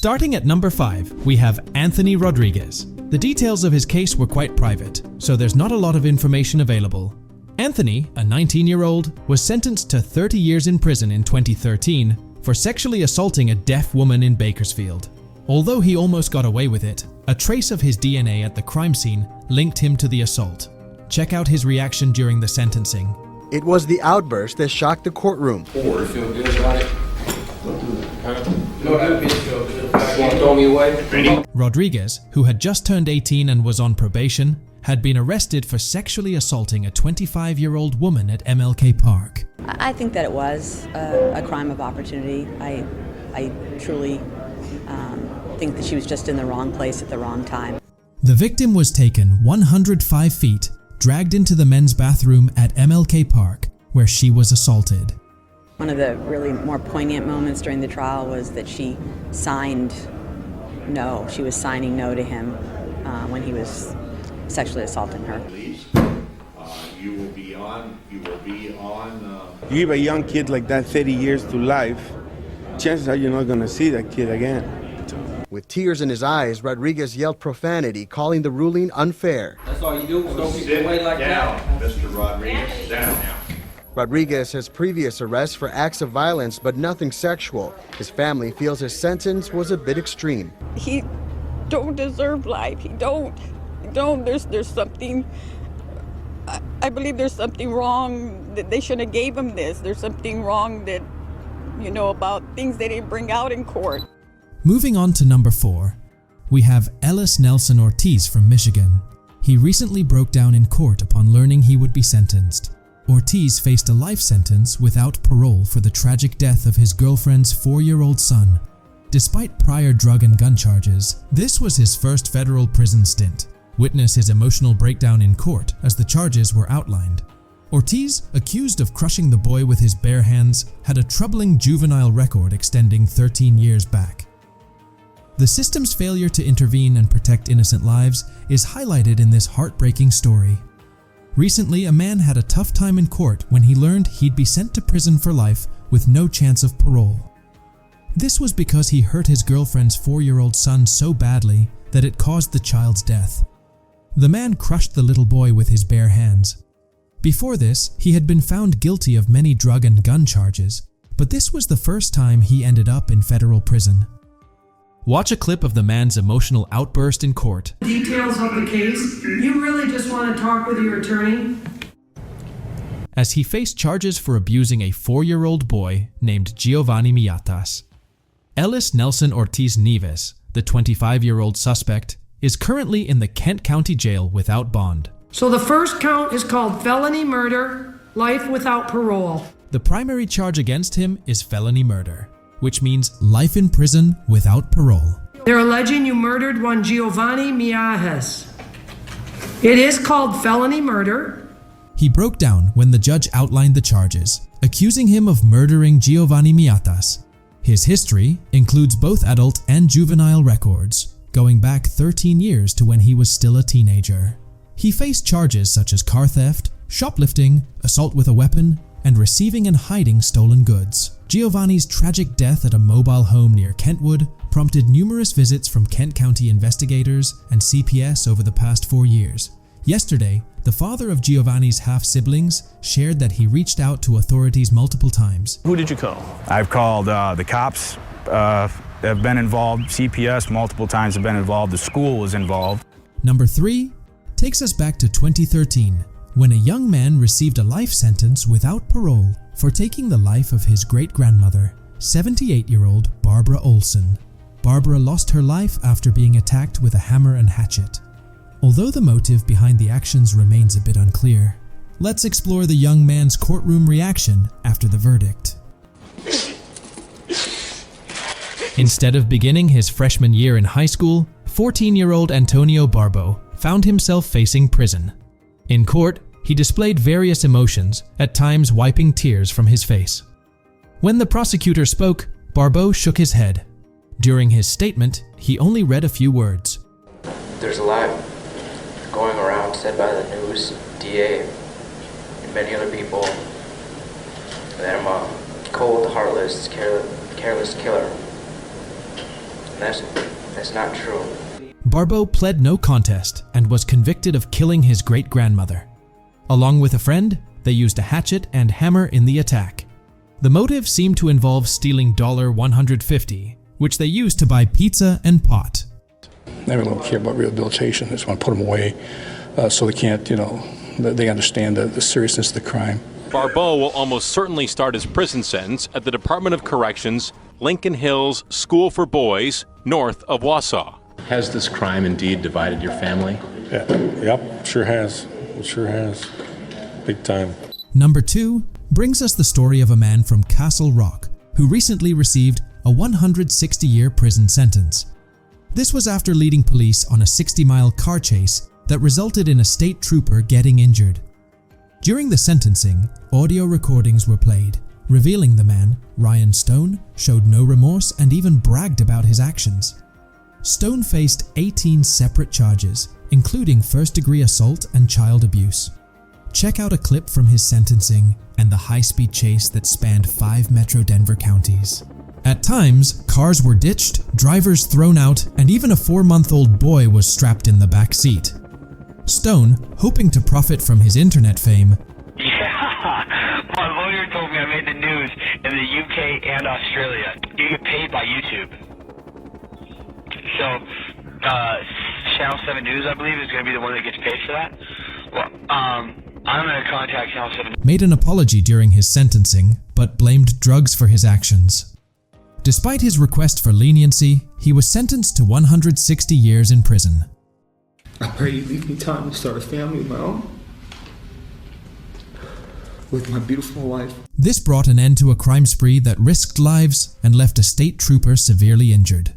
Starting at number 5, we have Anthony Rodriguez. The details of his case were quite private, so there's not a lot of information available. Anthony, a 19-year-old, was sentenced to 30 years in prison in 2013 for sexually assaulting a deaf woman in Bakersfield. Although he almost got away with it, a trace of his DNA at the crime scene linked him to the assault. Check out his reaction during the sentencing. It was the outburst that shocked the courtroom. You feel good about it? No, that bitch feel good. You wanna throw me away? Rodriguez, who had just turned 18 and was on probation, had been arrested for sexually assaulting a 25-year-old woman at MLK Park. I think that it was a crime of opportunity. I truly think that she was just in the wrong place at the wrong time. The victim was taken 105 feet, dragged into the men's bathroom at MLK Park, where she was assaulted. One of the really more poignant moments during the trial was that she signed no. She was signing no to him when he was sexually assaulting her. You will be on. You give a young kid like that 30 years to life, chances are you're not going to see that kid again. With tears in his eyes, Rodriguez yelled profanity, calling the ruling unfair. That's all you do? Throw people away like that? Mr. Rodriguez, down. Rodriguez has previous arrests for acts of violence, but nothing sexual. His family feels his sentence was a bit extreme. He don't deserve life. He don't. There's something. I believe there's something wrong that they shouldn't have gave him this. There's something wrong that, about things they didn't bring out in court. Moving on to number 4, we have Ellis Nelson Ortiz from Michigan. He recently broke down in court upon learning he would be sentenced. Ortiz faced a life sentence without parole for the tragic death of his girlfriend's 4-year-old son. Despite prior drug and gun charges, this was his first federal prison stint. Witness his emotional breakdown in court as the charges were outlined. Ortiz, accused of crushing the boy with his bare hands, had a troubling juvenile record extending 13 years back. The system's failure to intervene and protect innocent lives is highlighted in this heartbreaking story. Recently, a man had a tough time in court when he learned he'd be sent to prison for life with no chance of parole. This was because he hurt his girlfriend's 4-year-old son so badly that it caused the child's death. The man crushed the little boy with his bare hands. Before this, he had been found guilty of many drug and gun charges, but this was the first time he ended up in federal prison. Watch a clip of the man's emotional outburst in court. Details of the case. You really just want to talk with your attorney? As he faced charges for abusing a 4-year-old boy named Giovanni Miatas. Ellis Nelson Ortiz Nieves, the 25-year-old suspect, is currently in the Kent County Jail without bond. So the first count is called felony murder, life without parole. The primary charge against him is felony murder, which means life in prison without parole. They're alleging you murdered one Giovanni Miajas. It is called felony murder. He broke down when the judge outlined the charges, accusing him of murdering Giovanni Miatas. His history includes both adult and juvenile records, going back 13 years to when he was still a teenager. He faced charges such as car theft, shoplifting, assault with a weapon, and receiving and hiding stolen goods. Giovanni's tragic death at a mobile home near Kentwood prompted numerous visits from Kent County investigators and CPS over the past 4 years. Yesterday, the father of Giovanni's half-siblings shared that he reached out to authorities multiple times. Who did you call? I've called the cops, have been involved, CPS multiple times have been involved, the school was involved. Number 3 takes us back to 2013, when a young man received a life sentence without parole for taking the life of his great-grandmother, 78-year-old Barbara Olson. Barbara lost her life after being attacked with a hammer and hatchet. Although the motive behind the actions remains a bit unclear, let's explore the young man's courtroom reaction after the verdict. Instead of beginning his freshman year in high school, 14-year-old Antonio Barbo found himself facing prison. In court, he displayed various emotions, at times wiping tears from his face. When the prosecutor spoke, Barbo shook his head. During his statement, he only read a few words. There's a lot going around said by the news, DA, and many other people that I'm a cold, heartless, careless killer. That's not true. Barbeau pled no contest and was convicted of killing his great-grandmother. Along with a friend, they used a hatchet and hammer in the attack. The motive seemed to involve stealing $150, which they used to buy pizza and pot. They really don't care about rehabilitation. They just want to put them away so they can't, they understand the seriousness of the crime. Barbeau will almost certainly start his prison sentence at the Department of Corrections, Lincoln Hills School for Boys, north of Wausau. Has this crime indeed divided your family? Yeah. Yep, sure has. It sure has. Big time. Number 2 brings us the story of a man from Castle Rock who recently received a 160-year prison sentence. This was after leading police on a 60-mile car chase that resulted in a state trooper getting injured. During the sentencing, audio recordings were played, revealing the man, Ryan Stone, showed no remorse and even bragged about his actions. Stone faced 18 separate charges, including first-degree assault and child abuse. Check out a clip from his sentencing and the high-speed chase that spanned 5 Metro Denver counties. At times, cars were ditched, drivers thrown out, and even a 4-month-old boy was strapped in the back seat. Stone, hoping to profit from his internet fame, Yeah, my lawyer told me I made the news in the UK and Australia. You get paid by YouTube. So, Channel 7 News, I believe, is going to be the one that gets paid for that. Well, I'm going to contact Channel 7. Made an apology during his sentencing, but blamed drugs for his actions. Despite his request for leniency, he was sentenced to 160 years in prison. I pray you leave me time to start a family of my own with my beautiful wife. This brought an end to a crime spree that risked lives and left a state trooper severely injured.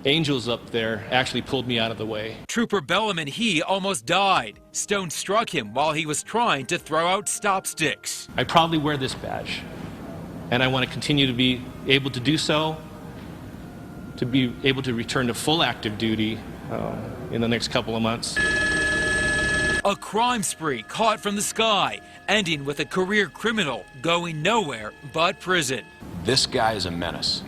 Angels up there actually pulled me out of the way. Trooper Bellum and he almost died. Stone struck him while he was trying to throw out stop sticks. I proudly wear this badge, and I want to continue to be able to do so, to be able to return to full active duty in the next couple of months. A crime spree caught from the sky, ending with a career criminal going nowhere but prison. This guy is a menace,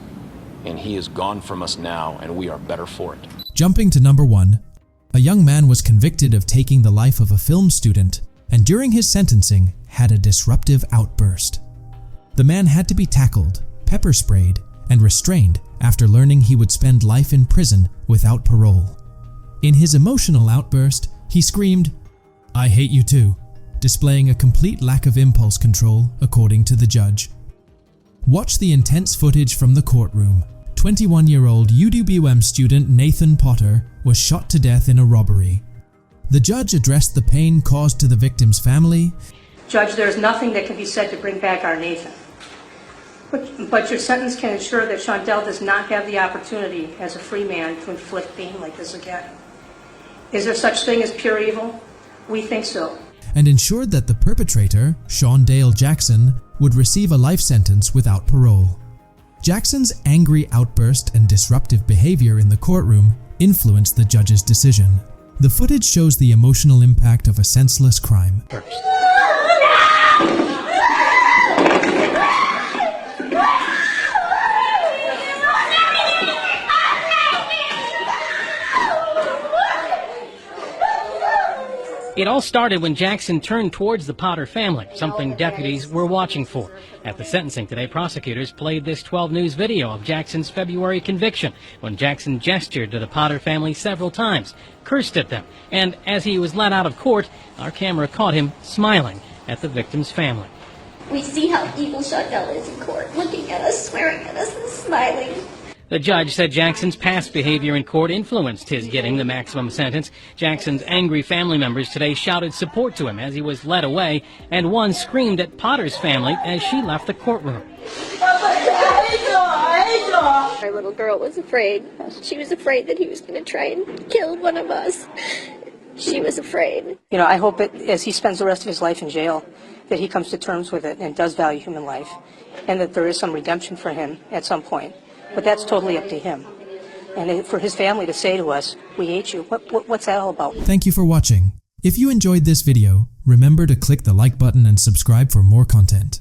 and he is gone from us now, and we are better for it. Jumping to number 1, a young man was convicted of taking the life of a film student and during his sentencing had a disruptive outburst. The man had to be tackled, pepper sprayed, and restrained after learning he would spend life in prison without parole. In his emotional outburst, he screamed, "I hate you too," displaying a complete lack of impulse control, according to the judge. Watch the intense footage from the courtroom. 21-year-old UWM student Nathan Potter was shot to death in a robbery. The judge addressed the pain caused to the victim's family. Judge, there is nothing that can be said to bring back our Nathan. But your sentence can ensure that Shondell does not have the opportunity as a free man to inflict pain like this again. Is there such thing as pure evil? We think so. And ensured that the perpetrator, Sean Dale Jackson, would receive a life sentence without parole. Jackson's angry outburst and disruptive behavior in the courtroom influenced the judge's decision. The footage shows the emotional impact of a senseless crime. It all started when Jackson turned towards the Potter family, something deputies were watching for. At the sentencing today, prosecutors played this 12 News video of Jackson's February conviction, when Jackson gestured to the Potter family several times, cursed at them, and as he was let out of court, our camera caught him smiling at the victim's family. We see how evil Shondell is in court, looking at us, swearing at us, and smiling. The judge said Jackson's past behavior in court influenced his getting the maximum sentence. Jackson's angry family members today shouted support to him as he was led away, and one screamed at Potter's family as she left the courtroom. Our little girl was afraid. She was afraid that he was going to try and kill one of us. She was afraid. You know, I hope that as he spends the rest of his life in jail, that he comes to terms with it and does value human life, and that there is some redemption for him at some point. But that's totally up to him. And for his family to say to us, "We hate you," what's that all about? Thank you for watching. If you enjoyed this video, remember to click the like button and subscribe for more content.